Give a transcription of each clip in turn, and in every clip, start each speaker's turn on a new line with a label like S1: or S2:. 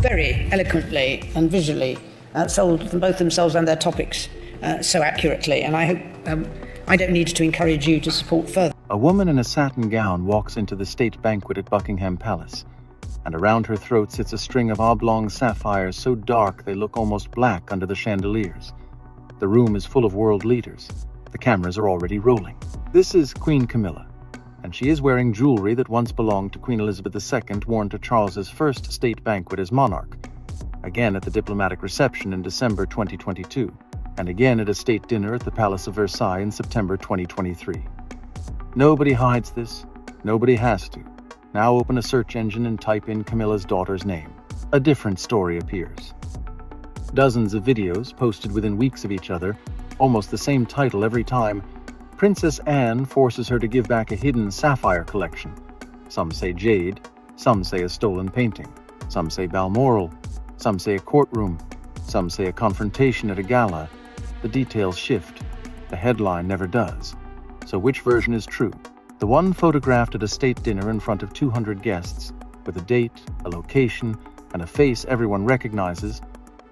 S1: very eloquently and visually sold both themselves and their topics so accurately, and I hope I don't need to encourage you to support further.
S2: A woman in a satin gown walks into the state banquet at Buckingham Palace, and around her throat sits a string of oblong sapphires so dark they look almost black under the chandeliers. The room is full of world leaders. The cameras are already rolling. This is Queen Camilla, and she is wearing jewelry that once belonged to Queen Elizabeth II, worn to Charles's first state banquet as monarch, again at the diplomatic reception in December 2022, and again at a state dinner at the Palace of Versailles in September 2023. Nobody hides this. Nobody has to. Now open a search engine and type in Camilla's daughter's name. A different story appears. Dozens of videos posted within weeks of each other, almost the same title every time. Princess Anne forces her to give back a hidden sapphire collection. Some say jade, some say a stolen painting, some say Balmoral, some say a courtroom, some say a confrontation at a gala. The details shift. The headline never does. So which version is true? The one photographed at a state dinner in front of 200 guests, with a date, a location, and a face everyone recognizes,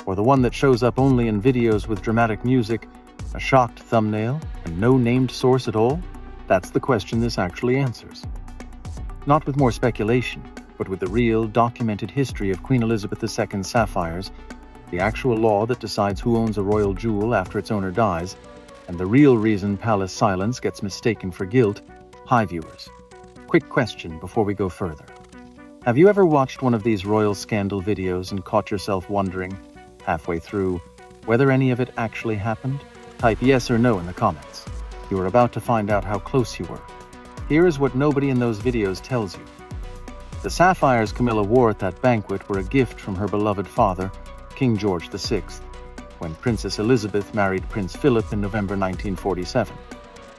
S2: or the one that shows up only in videos with dramatic music, a shocked thumbnail, and no named source at all? That's the question this actually answers. Not with more speculation, but with the real, documented history of Queen Elizabeth II's sapphires, the actual law that decides who owns a royal jewel after its owner dies, and the real reason palace silence gets mistaken for guilt. Hi viewers. Quick question before we go further. Have you ever watched one of these royal scandal videos and caught yourself wondering, halfway through, whether any of it actually happened? Type yes or no in the comments. You are about to find out how close you were. Here is what nobody in those videos tells you. The sapphires Camilla wore at that banquet were a gift from her beloved father, King George VI, when Princess Elizabeth married Prince Philip in November 1947.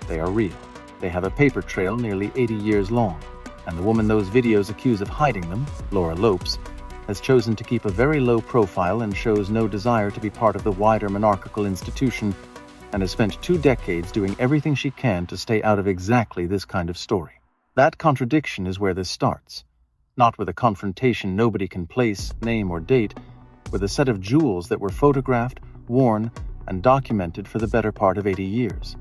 S2: They are real. They have a paper trail nearly 80 years long, and the woman those videos accuse of hiding them, Laura Lopes, has chosen to keep a very low profile and shows no desire to be part of the wider monarchical institution, and has spent 2 decades doing everything she can to stay out of exactly this kind of story. That contradiction is where this starts. Not with a confrontation nobody can place, name, or date, with a set of jewels that were photographed, worn, and documented for the better part of 80 years.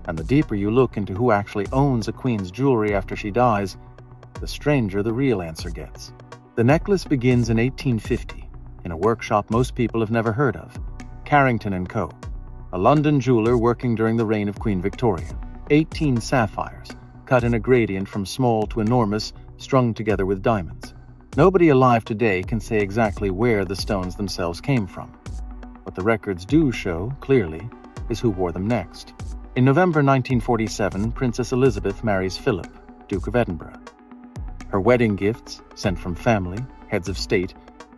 S2: And the deeper you look into who actually owns a queen's jewelry after she dies, the stranger the real answer gets. The necklace begins in 1850, in a workshop most people have never heard of, Carrington & Co., a London jeweler working during the reign of Queen Victoria. 18 sapphires, cut in a gradient from small to enormous, strung together with diamonds. Nobody alive today can say exactly where the stones themselves came from. What the records do show, clearly, is who wore them next. In November 1947, Princess Elizabeth marries Philip, Duke of Edinburgh. Her wedding gifts, sent from family, heads of state,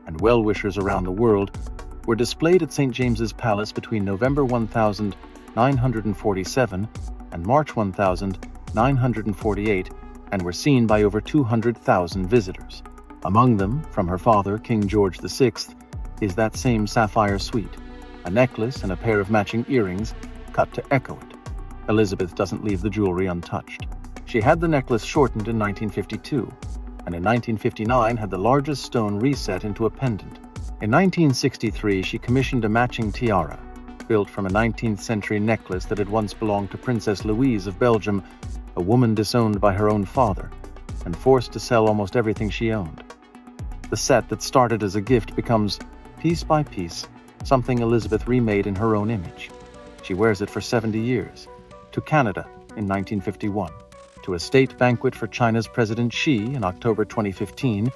S2: and well-wishers around the world, were displayed at St. James's Palace between November 1947 and March 1948, and were seen by over 200,000 visitors. Among them, from her father, King George VI, is that same sapphire suite, a necklace and a pair of matching earrings cut to echo it. Elizabeth doesn't leave the jewelry untouched. She had the necklace shortened in 1952, and in 1959 had the largest stone reset into a pendant. In 1963, she commissioned a matching tiara, built from a 19th century necklace that had once belonged to Princess Louise of Belgium, a woman disowned by her own father, and forced to sell almost everything she owned. The set that started as a gift becomes, piece by piece, something Elizabeth remade in her own image. She wears it for 70 years, to Canada in 1951, to a state banquet for China's President Xi in October 2015,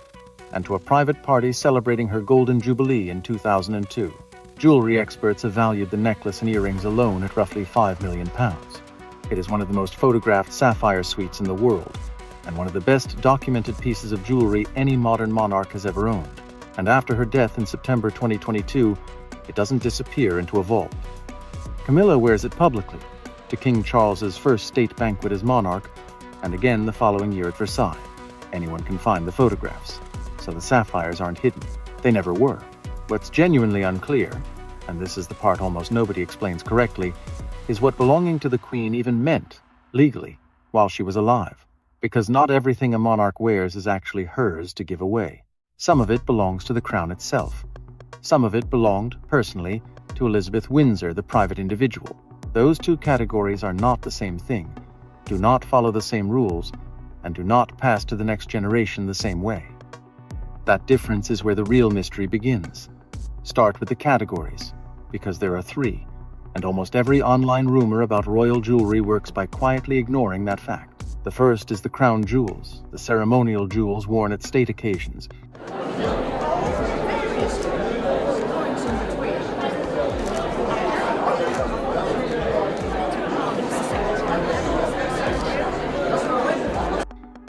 S2: and to a private party celebrating her Golden Jubilee in 2002. Jewelry experts have valued the necklace and earrings alone at roughly £5 million. It is one of the most photographed sapphire suites in the world, and one of the best documented pieces of jewelry any modern monarch has ever owned. And after her death in September 2022, it doesn't disappear into a vault. Camilla wears it publicly, to King Charles's first state banquet as monarch, and again the following year at Versailles. Anyone can find the photographs, so the sapphires aren't hidden. They never were. What's genuinely unclear, and this is the part almost nobody explains correctly, is what belonging to the Queen even meant, legally, while she was alive. Because not everything a monarch wears is actually hers to give away. Some of it belongs to the crown itself. Some of it belonged, personally, to Elizabeth Windsor, the private individual. Those two categories are not the same thing, do not follow the same rules, and do not pass to the next generation the same way. That difference is where the real mystery begins. Start with the categories, because there are three, and almost every online rumor about royal jewelry works by quietly ignoring that fact. The first is the crown jewels, the ceremonial jewels worn at state occasions.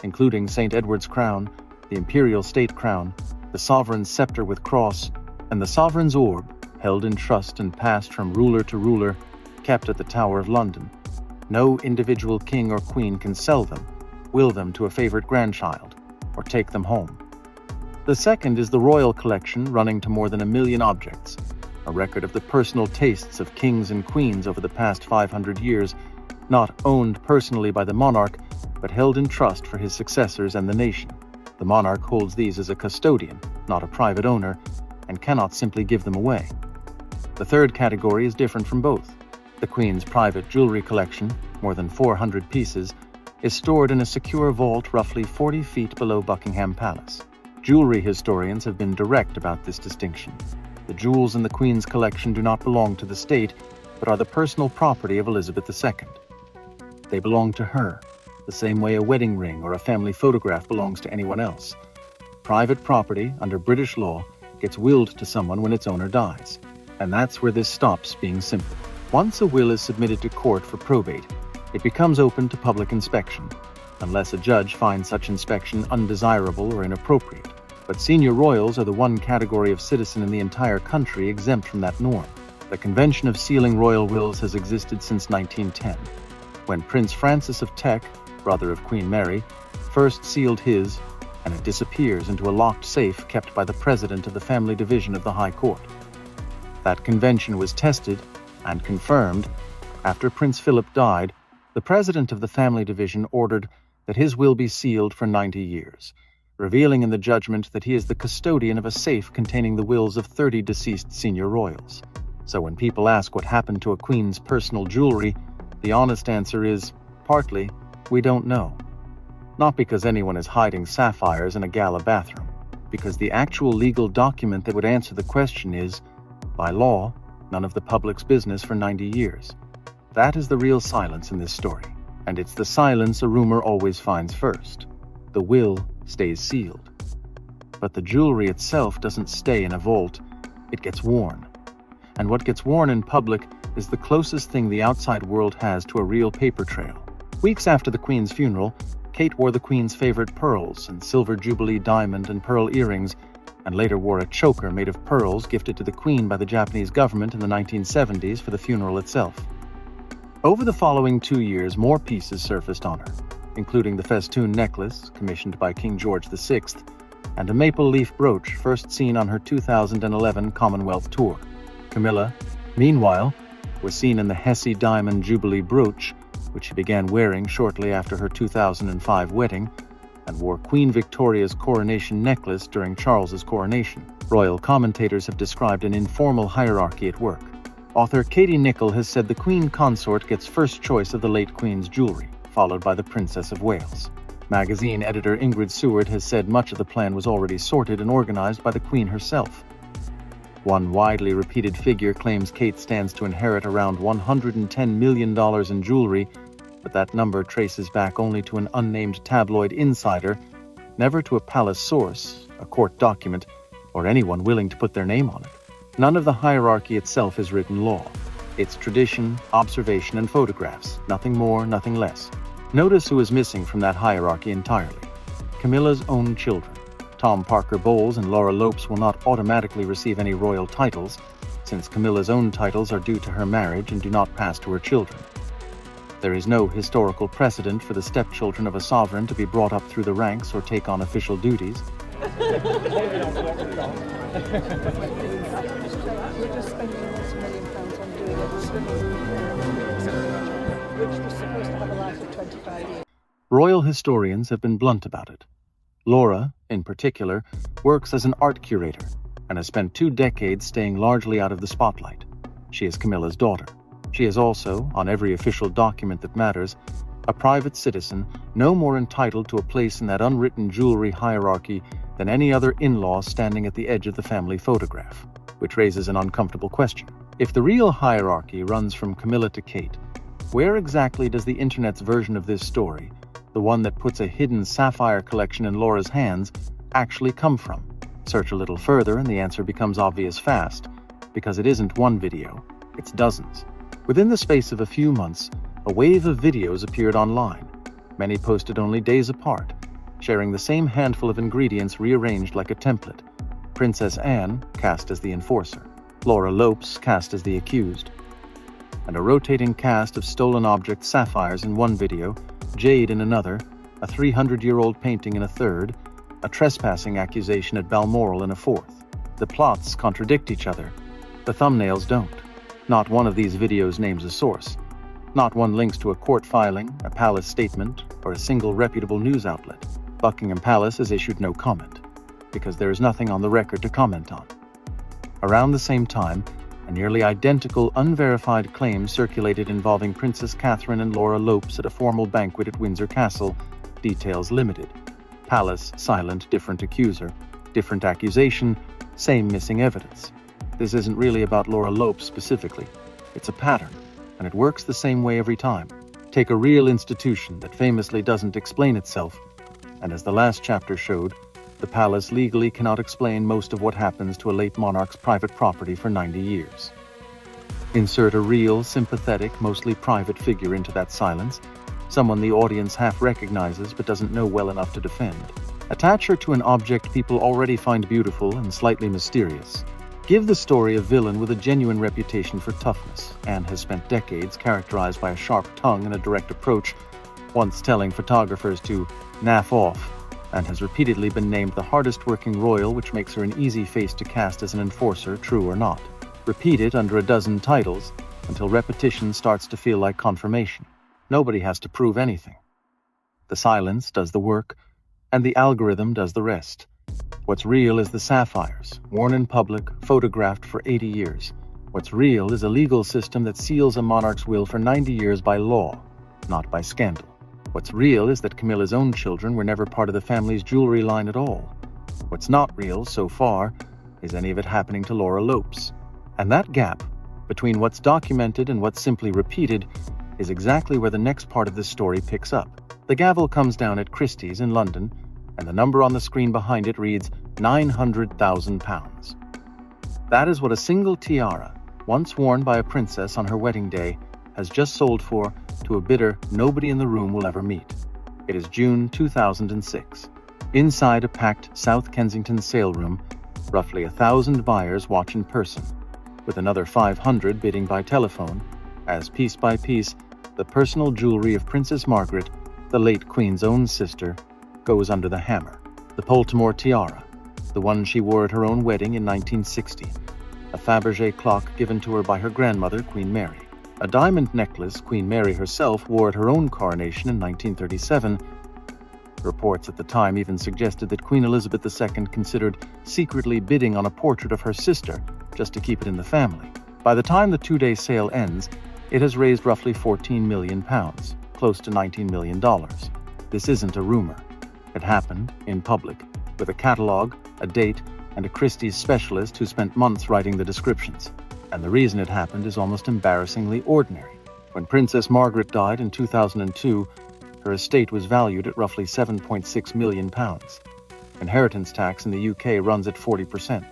S2: Including St. Edward's crown, the imperial state crown, the sovereign's scepter with cross, and the sovereign's orb, held in trust and passed from ruler to ruler, kept at the Tower of London. No individual king or queen can sell them, will them to a favorite grandchild, or take them home. The second is the royal collection, running to more than 1 million objects, a record of the personal tastes of kings and queens over the past 500 years, not owned personally by the monarch, but held in trust for his successors and the nation. The monarch holds these as a custodian, not a private owner, and cannot simply give them away. The third category is different from both. The Queen's private jewelry collection, more than 400 pieces, is stored in a secure vault roughly 40 feet below Buckingham Palace. Jewelry historians have been direct about this distinction. The jewels in the Queen's collection do not belong to the state, but are the personal property of Elizabeth II. They belong to her, the same way a wedding ring or a family photograph belongs to anyone else. Private property, under British law, gets willed to someone when its owner dies. And that's where this stops being simple. Once a will is submitted to court for probate, it becomes open to public inspection, unless a judge finds such inspection undesirable or inappropriate. But senior royals are the one category of citizen in the entire country exempt from that norm. The convention of sealing royal wills has existed since 1910, when Prince Francis of Teck, brother of Queen Mary, first sealed his, and it disappears into a locked safe kept by the president of the family division of the High Court. That convention was tested and confirmed after Prince Philip died. The president of the family division ordered that his will be sealed for 90 years, revealing in the judgment that he is the custodian of a safe containing the wills of 30 deceased senior royals. So when people ask what happened to a queen's personal jewelry, the honest answer is, partly, we don't know. Not because anyone is hiding sapphires in a gala bathroom, because the actual legal document that would answer the question is, by law, none of the public's business for 90 years. That is the real silence in this story, and it's the silence a rumor always finds first. The will stays sealed. But the jewelry itself doesn't stay in a vault, it gets worn. And what gets worn in public is the closest thing the outside world has to a real paper trail. Weeks after the Queen's funeral, Kate wore the Queen's favorite pearls and silver Jubilee diamond and pearl earrings, and later wore a choker made of pearls gifted to the Queen by the Japanese government in the 1970s for the funeral itself. Over the following 2 years, more pieces surfaced on her, including the festoon necklace, commissioned by King George VI, and a maple leaf brooch first seen on her 2011 Commonwealth tour. Camilla, meanwhile, was seen in the Hesse diamond Jubilee brooch, which she began wearing shortly after her 2005 wedding, and wore Queen Victoria's coronation necklace during Charles's coronation. Royal commentators have described an informal hierarchy at work. Author Katie Nicholl has said the Queen Consort gets first choice of the late Queen's jewelry, followed by the Princess of Wales. Magazine editor Ingrid Seward has said much of the plan was already sorted and organized by the Queen herself. One widely repeated figure claims Kate stands to inherit around $110 million in jewelry, but that number traces back only to an unnamed tabloid insider, never to a palace source, a court document, or anyone willing to put their name on it. None of the hierarchy itself is written law. It's tradition, observation, and photographs, nothing more, nothing less. Notice who is missing from that hierarchy entirely. Camilla's own children. Tom Parker Bowles and Laura Lopes will not automatically receive any royal titles, since Camilla's own titles are due to her marriage and do not pass to her children. There is no historical precedent for the stepchildren of a sovereign to be brought up through the ranks or take on official duties.
S3: We're just spending almost £1 million on doing it, which was supposed to have a life of 25 years.
S2: Royal historians have been blunt about it. Laura, in particular, works as an art curator and has spent 2 decades staying largely out of the spotlight. She is Camilla's daughter. She is also, on every official document that matters, a private citizen, no more entitled to a place in that unwritten jewelry hierarchy than any other in-law standing at the edge of the family photograph, which raises an uncomfortable question. If the real hierarchy runs from Camilla to Kate, where exactly does the internet's version of this story, the one that puts a hidden Sapphire collection in Laura's hands, actually come from? Search a little further and the answer becomes obvious fast, because it isn't one video, it's dozens. Within the space of a few months, a wave of videos appeared online, many posted only days apart, sharing the same handful of ingredients rearranged like a template. Princess Anne cast as the enforcer, Laura Lopes cast as the accused, and a rotating cast of stolen object sapphires in one video, jade in another, a 300-year-old painting in a third, a trespassing accusation at Balmoral in a fourth. The plots contradict each other. The thumbnails don't. Not one of these videos names a source. Not one links to a court filing, a palace statement, or a single reputable news outlet. Buckingham Palace has issued no comment, because there is nothing on the record to comment on. Around the same time, a nearly identical unverified claim circulated involving Princess Catherine and Laura Lopes at a formal banquet at Windsor Castle, details limited. Palace silent, different accuser, different accusation, same missing evidence. This isn't really about Laura Lopes specifically. It's a pattern, and it works the same way every time. Take a real institution that famously doesn't explain itself, and as the last chapter showed, the palace legally cannot explain most of what happens to a late monarch's private property for 90 years. Insert a real, sympathetic, mostly private figure into that silence, someone the audience half recognizes but doesn't know well enough to defend. Attach her to an object people already find beautiful and slightly mysterious. Give the story a villain with a genuine reputation for toughness, and has spent decades characterized by a sharp tongue and a direct approach, once telling photographers to naff off, and has repeatedly been named the hardest-working royal, which makes her an easy face to cast as an enforcer, true or not. Repeat it under a dozen titles until repetition starts to feel like confirmation. Nobody has to prove anything. The silence does the work, and the algorithm does the rest. What's real is the sapphires, worn in public, photographed for 80 years. What's real is a legal system that seals a monarch's will for 90 years by law, not by scandal. What's real is that Camilla's own children were never part of the family's jewelry line at all. What's not real, so far, is any of it happening to Laura Lopes. And that gap, between what's documented and what's simply repeated, is exactly where the next part of this story picks up. The gavel comes down at Christie's in London, and the number on the screen behind it reads £900,000. That is what a single tiara, once worn by a princess on her wedding day, has just sold for to a bidder nobody in the room will ever meet. It is June 2006. Inside a packed South Kensington sale room, roughly 1,000 buyers watch in person, with another 500 bidding by telephone, as piece by piece, the personal jewelry of Princess Margaret, the late Queen's own sister, goes under the hammer. The Poltimore tiara, the one she wore at her own wedding in 1960, a Fabergé clock given to her by her grandmother, Queen Mary, a diamond necklace Queen Mary herself wore at her own coronation in 1937. Reports at the time even suggested that Queen Elizabeth II considered secretly bidding on a portrait of her sister just to keep it in the family. By the time the 2-day sale ends, it has raised roughly £14 million, close to $19 million. This isn't a rumor. It happened, in public, with a catalog, a date, and a Christie's specialist who spent months writing the descriptions. And the reason it happened is almost embarrassingly ordinary. When Princess Margaret died in 2002, her estate was valued at roughly £7.6 million. Inheritance tax in the UK runs at 40%.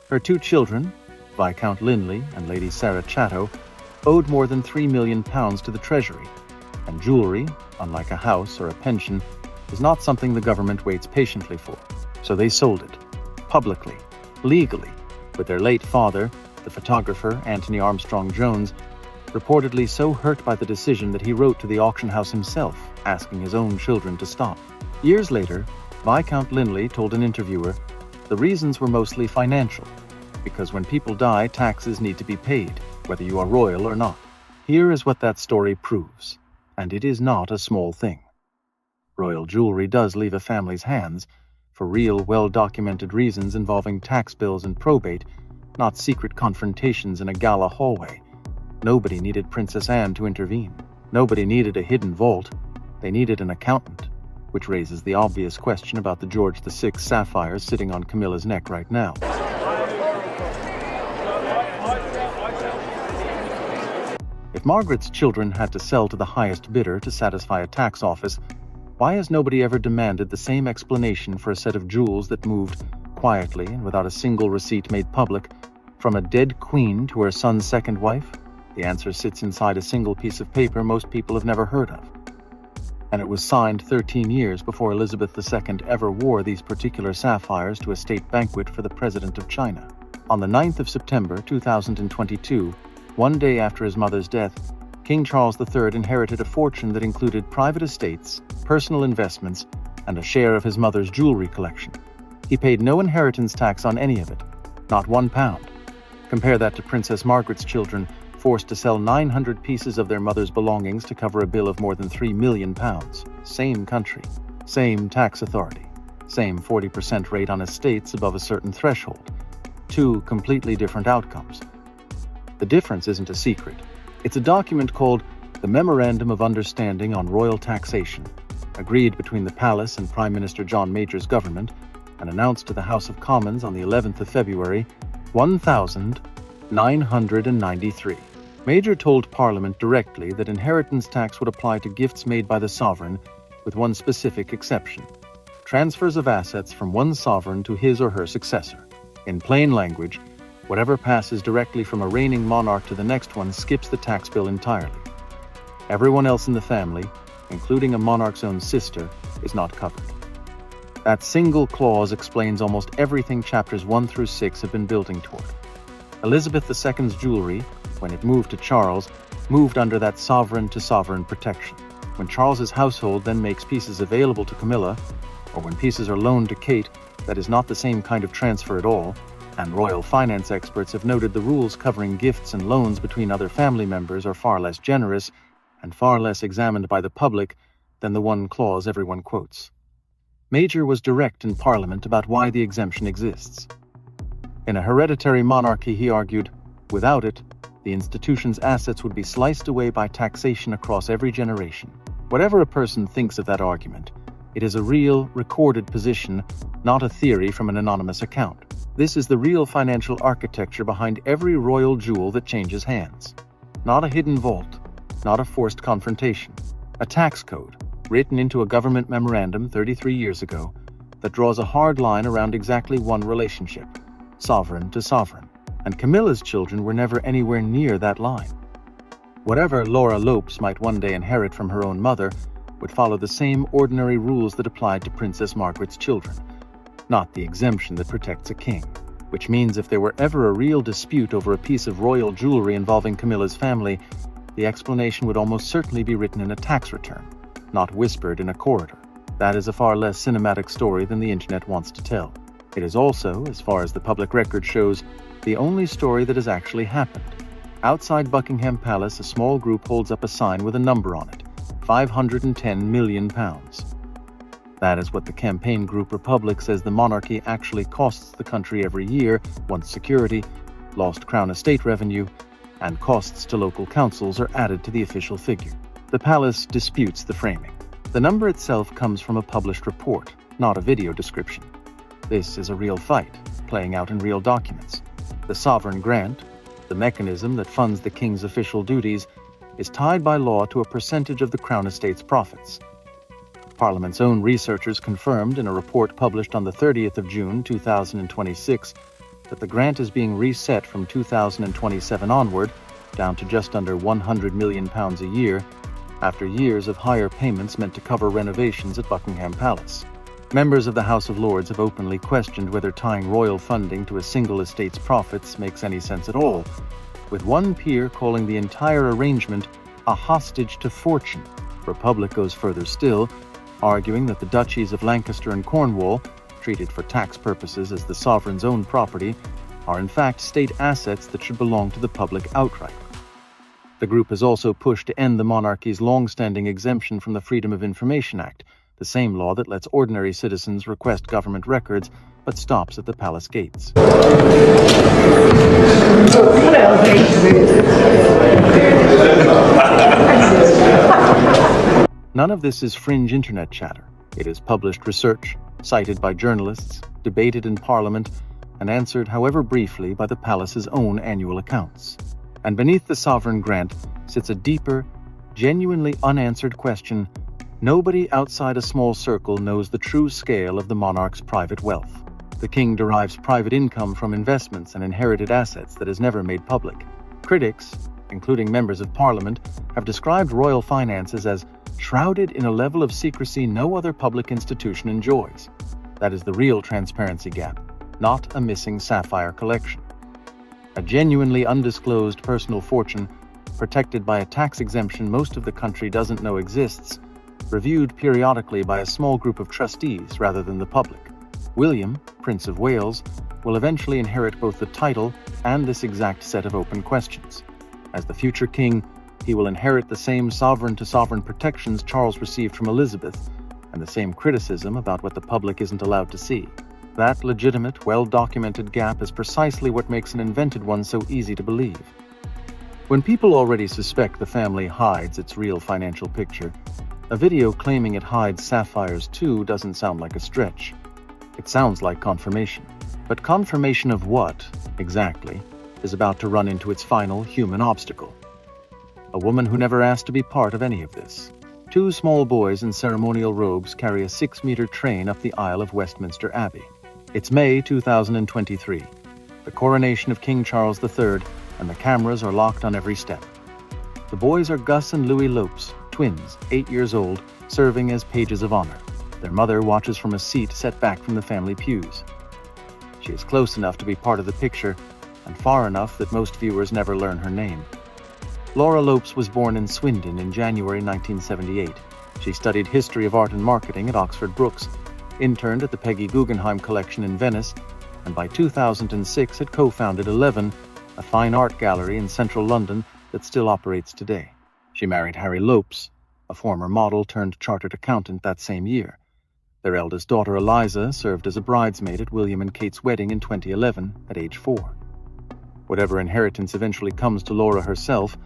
S2: Her 2 children, Viscount Linley and Lady Sarah Chatto, owed more than £3 million to the Treasury, and jewelry, unlike a house or a pension, is not something the government waits patiently for. So they sold it, publicly, legally, with their late father, the photographer Anthony Armstrong Jones, reportedly so hurt by the decision that he wrote to the auction house himself, asking his own children to stop. Years later, Viscount Linley told an interviewer, the reasons were mostly financial, because when people die, taxes need to be paid, whether you are royal or not. Here is what that story proves, and it is not a small thing. Royal jewelry does leave a family's hands, for real, well-documented reasons involving tax bills and probate, not secret confrontations in a gala hallway. Nobody needed Princess Anne to intervene. Nobody needed a hidden vault. They needed an accountant, which raises the obvious question about the George VI sapphires sitting on Camilla's neck right now. If Margaret's children had to sell to the highest bidder to satisfy a tax office, why has nobody ever demanded the same explanation for a set of jewels that moved quietly and without a single receipt made public from a dead queen to her son's second wife? The answer sits inside a single piece of paper most people have never heard of. And it was signed 13 years before Elizabeth II ever wore these particular sapphires to a state banquet for the President of China. On the 9th of September 2022, one day after his mother's death, King Charles III inherited a fortune that included private estates, personal investments, and a share of his mother's jewelry collection. He paid no inheritance tax on any of it, not £1. Compare that to Princess Margaret's children, forced to sell 900 pieces of their mother's belongings to cover a bill of more than £3 million. Same country, same tax authority, same 40% rate on estates above a certain threshold. Two completely different outcomes. The difference isn't a secret. It's a document called the Memorandum of Understanding on Royal Taxation, agreed between the Palace and Prime Minister John Major's government, and announced to the House of Commons on the 11th of February, 1993. Major told Parliament directly that inheritance tax would apply to gifts made by the sovereign, with one specific exception: transfers of assets from one sovereign to his or her successor. In plain language, whatever passes directly from a reigning monarch to the next one skips the tax bill entirely. Everyone else in the family, including a monarch's own sister, is not covered. That single clause explains almost everything chapters 1 through 6 have been building toward. Elizabeth II's jewelry, when it moved to Charles, moved under that sovereign-to-sovereign protection. When Charles's household then makes pieces available to Camilla, or when pieces are loaned to Kate, that is not the same kind of transfer at all, and royal finance experts have noted the rules covering gifts and loans between other family members are far less generous and far less examined by the public than the one clause everyone quotes. Major was direct in Parliament about why the exemption exists. In a hereditary monarchy, he argued, without it, the institution's assets would be sliced away by taxation across every generation. Whatever a person thinks of that argument, it is a real, recorded position, not a theory from an anonymous account. This is the real financial architecture behind every royal jewel that changes hands. Not a hidden vault, not a forced confrontation. A tax code, written into a government memorandum 33 years ago, that draws a hard line around exactly one relationship: sovereign to sovereign. And Camilla's children were never anywhere near that line. Whatever Laura Lopes might one day inherit from her own mother would follow the same ordinary rules that applied to Princess Margaret's children, not the exemption that protects a king. Which means if there were ever a real dispute over a piece of royal jewelry involving Camilla's family, the explanation would almost certainly be written in a tax return, not whispered in a corridor. That is a far less cinematic story than the internet wants to tell. It is also, as far as the public record shows, the only story that has actually happened. Outside Buckingham Palace, a small group holds up a sign with a number on it: £510 million. That is what the campaign group Republic says the monarchy actually costs the country every year once security, lost crown estate revenue, and costs to local councils are added to the official figure. The palace disputes the framing. The number itself comes from a published report, not a video description. This is a real fight, playing out in real documents. The sovereign grant, the mechanism that funds the king's official duties, is tied by law to a percentage of the crown estate's profits. Parliament's own researchers confirmed in a report published on the 30th of June 2026 that the grant is being reset from 2027 onward, down to just under £100 million a year, after years of higher payments meant to cover renovations at Buckingham Palace. Members of the House of Lords have openly questioned whether tying royal funding to a single estate's profits makes any sense at all, with one peer calling the entire arrangement a hostage to fortune. Republic goes further still, arguing that the duchies of Lancaster and Cornwall, treated for tax purposes as the sovereign's own property, are in fact state assets that should belong to the public outright. The group has also pushed to end the monarchy's long-standing exemption from the Freedom of Information Act, the same law that lets ordinary citizens request government records but stops at the palace gates. None of this is fringe internet chatter. It is published research, cited by journalists, debated in Parliament, and answered, however briefly, by the palace's own annual accounts. And beneath the sovereign grant sits a deeper, genuinely unanswered question. Nobody outside a small circle knows the true scale of the monarch's private wealth. The king derives private income from investments and inherited assets that is never made public. Critics, including members of Parliament, have described royal finances as shrouded in a level of secrecy no other public institution enjoys. That is the real transparency gap, not a missing Sapphire collection. A genuinely undisclosed personal fortune, protected by a tax exemption most of the country doesn't know exists, reviewed periodically by a small group of trustees rather than the public. William, Prince of Wales, will eventually inherit both the title and this exact set of open questions. As the future king, he will inherit the same sovereign-to-sovereign protections Charles received from Elizabeth, and the same criticism about what the public isn't allowed to see. That legitimate, well-documented gap is precisely what makes an invented one so easy to believe. When people already suspect the family hides its real financial picture, a video claiming it hides Sapphire's too doesn't sound like a stretch. It sounds like confirmation. But confirmation of what, exactly, is about to run into its final human obstacle. A woman who never asked to be part of any of this. Two small boys in ceremonial robes carry a 6-meter train up the aisle of Westminster Abbey. It's May 2023, the coronation of King Charles III, and the cameras are locked on every step. The boys are Gus and Louis Lopes, twins, 8 years old, serving as pages of honor. Their mother watches from a seat set back from the family pews. She is close enough to be part of the picture, and far enough that most viewers never learn her name. Laura Lopes was born in Swindon in January 1978. She studied history of art and marketing at Oxford Brookes, interned at the Peggy Guggenheim Collection in Venice, and by 2006 had co-founded 11, a fine art gallery in central London that still operates today. She married Harry Lopes, a former model turned chartered accountant that same year. Their eldest daughter Eliza served as a bridesmaid at William and Kate's wedding in 2011 at age 4. Whatever inheritance eventually comes to Laura herself,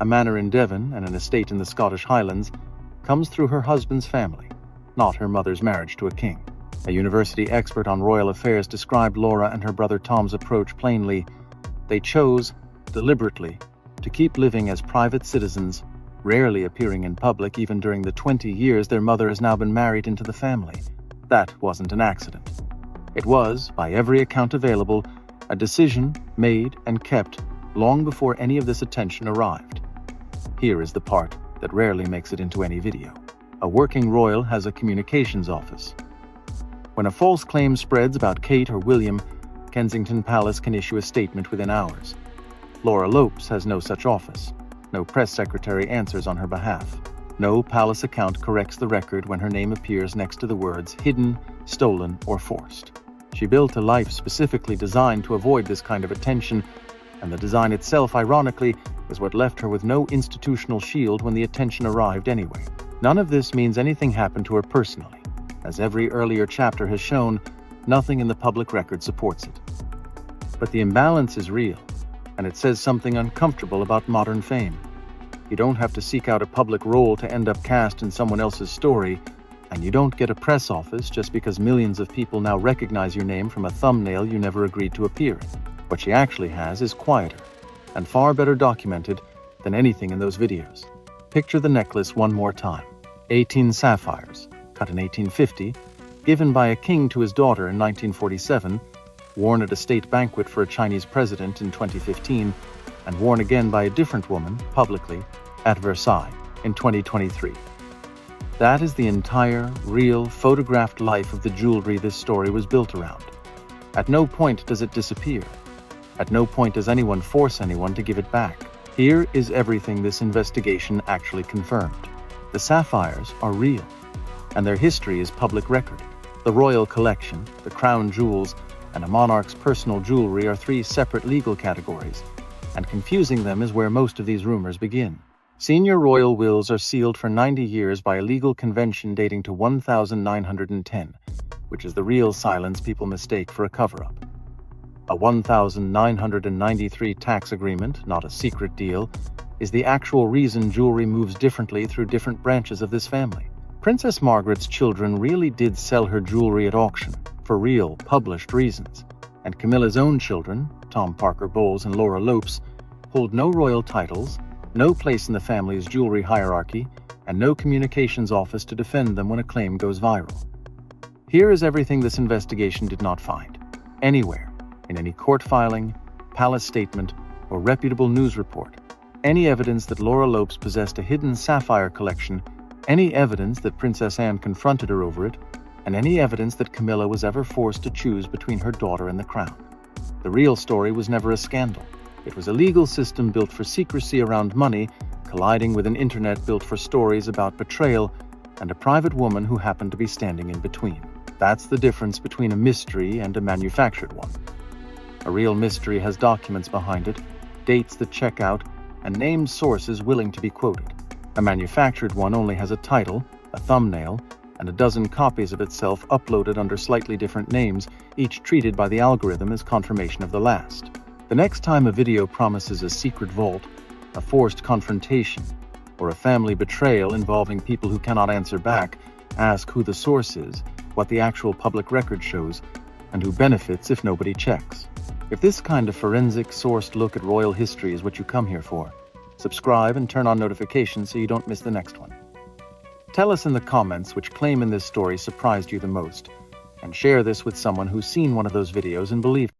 S2: a manor in Devon and an estate in the Scottish Highlands, comes through her husband's family, not her mother's marriage to a king. A university expert on royal affairs described Laura and her brother Tom's approach plainly. They chose, deliberately, to keep living as private citizens, rarely appearing in public even during the 20 years their mother has now been married into the family. That wasn't an accident. It was, by every account available, a decision made and kept long before any of this attention arrived. Here is the part that rarely makes it into any video. A working royal has a communications office. When a false claim spreads about Kate or William, Kensington Palace can issue a statement within hours. Laura Lopes has no such office. No press secretary answers on her behalf. No palace account corrects the record when her name appears next to the words hidden, stolen, or forced. She built a life specifically designed to avoid this kind of attention, and the design itself, ironically, is what left her with no institutional shield when the attention arrived anyway. None of this means anything happened to her personally. As every earlier chapter has shown, nothing in the public record supports it. But the imbalance is real, and it says something uncomfortable about modern fame. You don't have to seek out a public role to end up cast in someone else's story, and you don't get a press office just because millions of people now recognize your name from a thumbnail you never agreed to appear in. What she actually has is quieter, and far better documented than anything in those videos. Picture the necklace one more time. 18 sapphires, cut in 1850, given by a king to his daughter in 1947, worn at a state banquet for a Chinese president in 2015, and worn again by a different woman, publicly, at Versailles in 2023. That is the entire, real, photographed life of the jewelry this story was built around. At no point does it disappear. At no point does anyone force anyone to give it back. Here is everything this investigation actually confirmed. The sapphires are real, and their history is public record. The royal collection, the crown jewels, and a monarch's personal jewelry are three separate legal categories, and confusing them is where most of these rumors begin. Senior royal wills are sealed for 90 years by a legal convention dating to 1910, which is the real silence people mistake for a cover-up. A 1993 tax agreement, not a secret deal, is the actual reason jewelry moves differently through different branches of this family. Princess Margaret's children really did sell her jewelry at auction, for real, published reasons, and Camilla's own children, Tom Parker Bowles and Laura Lopes, hold no royal titles, no place in the family's jewelry hierarchy, and no communications office to defend them when a claim goes viral. Here is everything this investigation did not find, anywhere, in any court filing, palace statement, or reputable news report. Any evidence that Laura Lopes possessed a hidden sapphire collection, any evidence that Princess Anne confronted her over it, and any evidence that Camilla was ever forced to choose between her daughter and the crown. The real story was never a scandal. It was a legal system built for secrecy around money, colliding with an internet built for stories about betrayal, and a private woman who happened to be standing in between. That's the difference between a mystery and a manufactured one. A real mystery has documents behind it, dates that check out, and named sources willing to be quoted. A manufactured one only has a title, a thumbnail, and a dozen copies of itself uploaded under slightly different names, each treated by the algorithm as confirmation of the last. The next time a video promises a secret vault, a forced confrontation, or a family betrayal involving people who cannot answer back, ask who the source is, what the actual public record shows, and who benefits if nobody checks. If this kind of forensic, sourced look at royal history is what you come here for, subscribe and turn on notifications so you don't miss the next one. Tell us in the comments which claim in this story surprised you the most, and share this with someone who's seen one of those videos and believed